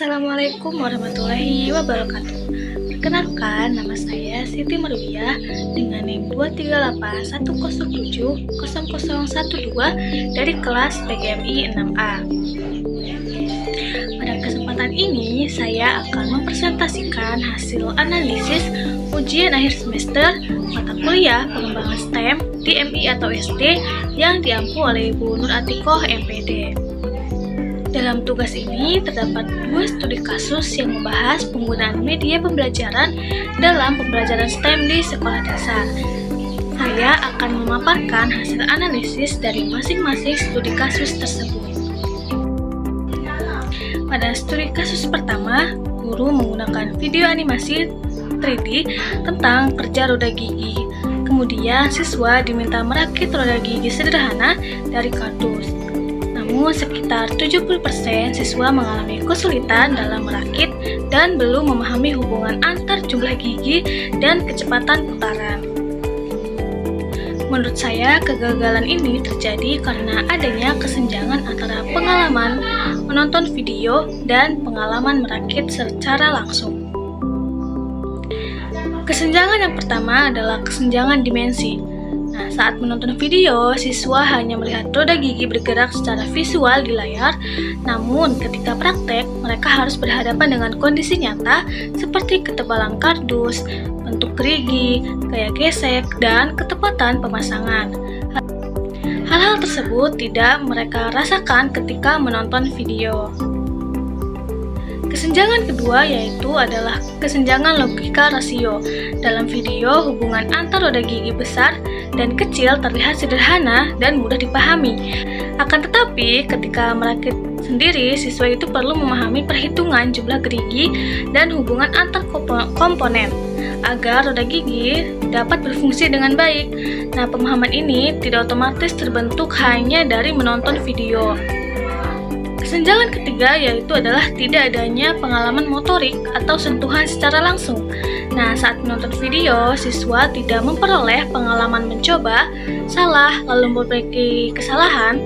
Assalamualaikum warahmatullahi wabarakatuh. Perkenalkan, nama saya Siti Marwiyah dengan NIM 23810700012 dari kelas PGMI 6A. Pada kesempatan ini, saya akan mempresentasikan hasil analisis ujian akhir semester mata kuliah pengembangan STEM DMI atau SD yang diampu oleh Ibu Nur Atikoh MPD. Dalam tugas ini terdapat 2 studi kasus yang membahas penggunaan media pembelajaran dalam pembelajaran STEM di sekolah dasar. Saya akan memaparkan hasil analisis dari masing-masing studi kasus tersebut. Pada studi kasus pertama, guru menggunakan video animasi 3D tentang kerja roda gigi. Kemudian siswa diminta merakit roda gigi sederhana dari kardus. Namun sekitar 70% siswa mengalami kesulitan dalam merakit dan belum memahami hubungan antar jumlah gigi dan kecepatan putaran. Menurut saya, kegagalan ini terjadi karena adanya kesenjangan antara pengalaman menonton video dan pengalaman merakit secara langsung. Kesenjangan yang pertama adalah kesenjangan dimensi. Nah, saat menonton video, siswa hanya melihat roda gigi bergerak secara visual di layar, namun ketika praktek, mereka harus berhadapan dengan kondisi nyata seperti ketebalan kardus, bentuk gerigi, gaya gesek, dan ketepatan pemasangan. Hal-hal tersebut tidak mereka rasakan ketika menonton video. Kesenjangan kedua yaitu adalah kesenjangan logika rasio. Dalam video, hubungan antar roda gigi besar dan kecil terlihat sederhana dan mudah dipahami. Akan tetapi, ketika merakit sendiri, siswa itu perlu memahami perhitungan jumlah gerigi dan hubungan antar komponen agar roda gigi dapat berfungsi dengan baik. Nah, pemahaman ini tidak otomatis terbentuk hanya dari menonton video. Kesenjangan ketiga yaitu adalah tidak adanya pengalaman motorik atau sentuhan secara langsung. Nah, saat menonton video, siswa tidak memperoleh pengalaman mencoba, salah, lalu memperbaiki kesalahan.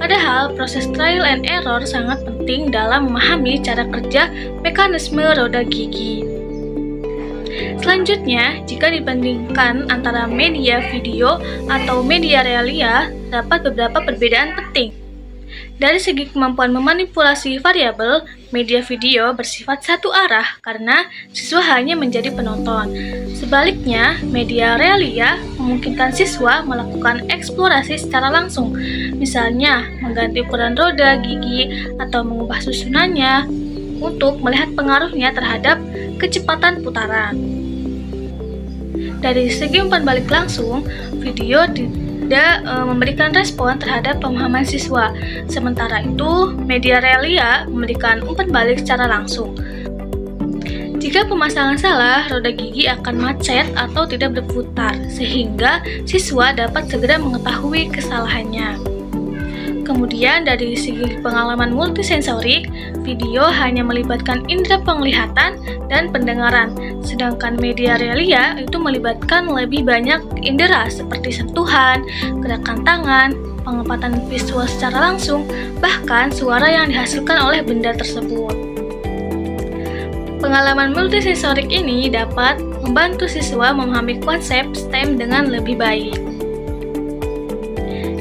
Padahal proses trial and error sangat penting dalam memahami cara kerja mekanisme roda gigi. Selanjutnya, jika dibandingkan antara media video atau media realia, terdapat beberapa perbedaan penting. Dari segi kemampuan memanipulasi variabel, media video bersifat satu arah karena siswa hanya menjadi penonton. Sebaliknya, media realia memungkinkan siswa melakukan eksplorasi secara langsung, misalnya mengganti ukuran roda gigi atau mengubah susunannya untuk melihat pengaruhnya terhadap kecepatan putaran. Dari segi umpan balik langsung, video tidak memberikan respon terhadap pemahaman siswa. Sementara itu, media realia memberikan umpan balik secara langsung. Jika pemasangan salah, roda gigi akan macet atau tidak berputar, sehingga siswa dapat segera mengetahui kesalahannya. Kemudian dari segi pengalaman multisensorik, video hanya melibatkan indera penglihatan dan pendengaran, sedangkan media realia itu melibatkan lebih banyak indera seperti sentuhan, gerakan tangan, penglihatan visual secara langsung, bahkan suara yang dihasilkan oleh benda tersebut. Pengalaman multisensorik ini dapat membantu siswa memahami konsep STEM dengan lebih baik.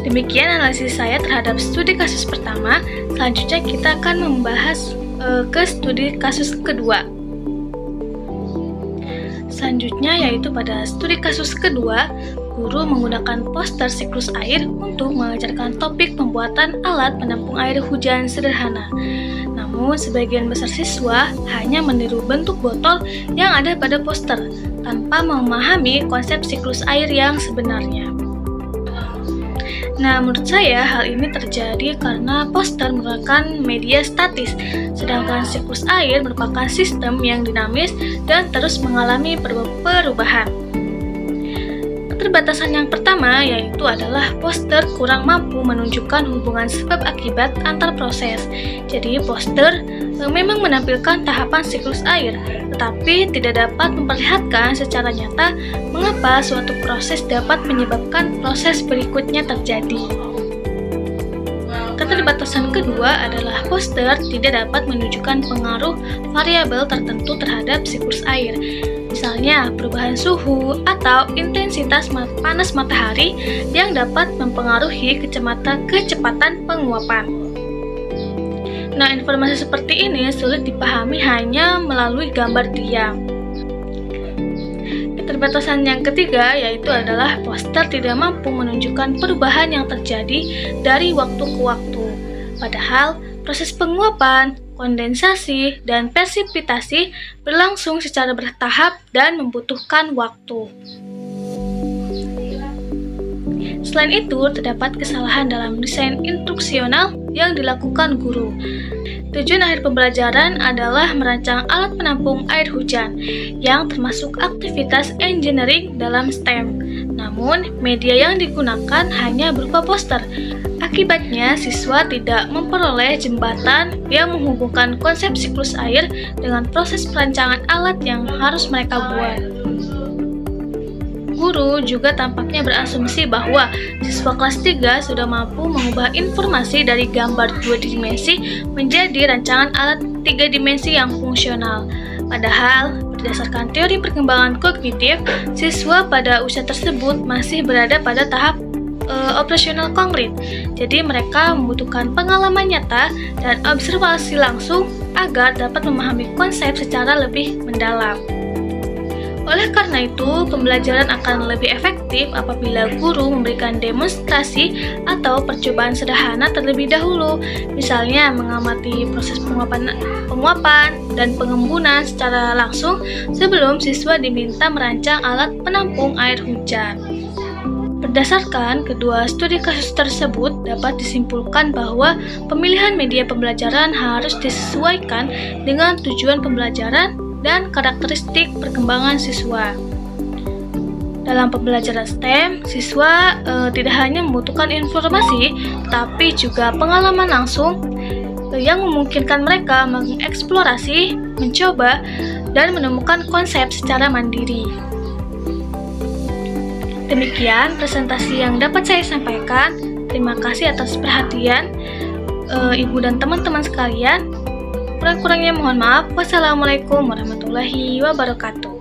Demikian analisis saya terhadap studi kasus pertama. Selanjutnya kita akan membahas ke studi kasus kedua. Selanjutnya yaitu pada studi kasus kedua, guru menggunakan poster siklus air untuk mengajarkan topik pembuatan alat penampung air hujan sederhana. Namun sebagian besar siswa hanya meniru bentuk botol yang ada pada poster tanpa memahami konsep siklus air yang sebenarnya. Nah, menurut saya hal ini terjadi karena poster menggunakan media statis, sedangkan siklus air merupakan sistem yang dinamis dan terus mengalami perubahan. Keterbatasan yang pertama yaitu adalah poster kurang mampu menunjukkan hubungan sebab akibat antar proses. Jadi poster memang menampilkan tahapan siklus air, tetapi tidak dapat memperlihatkan secara nyata mengapa suatu proses dapat menyebabkan proses berikutnya terjadi. Keterbatasan kedua adalah poster tidak dapat menunjukkan pengaruh variabel tertentu terhadap siklus air. Misalnya, perubahan suhu atau intensitas panas matahari yang dapat mempengaruhi kecepatan penguapan. Nah, informasi seperti ini sulit dipahami hanya melalui gambar diam. Keterbatasan yang ketiga yaitu adalah poster tidak mampu menunjukkan perubahan yang terjadi dari waktu ke waktu. Padahal, proses penguapan, kondensasi, dan presipitasi berlangsung secara bertahap dan membutuhkan waktu. Selain itu, terdapat kesalahan dalam desain instruksional yang dilakukan guru. Tujuan akhir pembelajaran adalah merancang alat penampung air hujan, yang termasuk aktivitas engineering dalam STEM. Namun, media yang digunakan hanya berupa poster. Akibatnya, siswa tidak memperoleh jembatan yang menghubungkan konsep siklus air dengan proses perancangan alat yang harus mereka buat. Guru juga tampaknya berasumsi bahwa siswa kelas 3 sudah mampu mengubah informasi dari gambar 2 dimensi menjadi rancangan alat 3 dimensi yang fungsional. Padahal, berdasarkan teori perkembangan kognitif, siswa pada usia tersebut masih berada pada tahap operasional konkret. Jadi mereka membutuhkan pengalaman nyata dan observasi langsung agar dapat memahami konsep secara lebih mendalam. Oleh karena itu, pembelajaran akan lebih efektif apabila guru memberikan demonstrasi atau percobaan sederhana terlebih dahulu, misalnya mengamati proses penguapan dan pengembunan secara langsung sebelum siswa diminta merancang alat penampung air hujan. Berdasarkan kedua studi kasus tersebut, dapat disimpulkan bahwa pemilihan media pembelajaran harus disesuaikan dengan tujuan pembelajaran dan karakteristik perkembangan siswa. Dalam pembelajaran STEM, siswa tidak hanya membutuhkan informasi, tapi juga pengalaman langsung yang memungkinkan mereka mengeksplorasi, mencoba, dan menemukan konsep secara mandiri. Demikian presentasi yang dapat saya sampaikan. Terima kasih atas perhatian Ibu dan teman-teman sekalian. Kurang-kurangnya mohon maaf. Wassalamualaikum warahmatullahi wabarakatuh.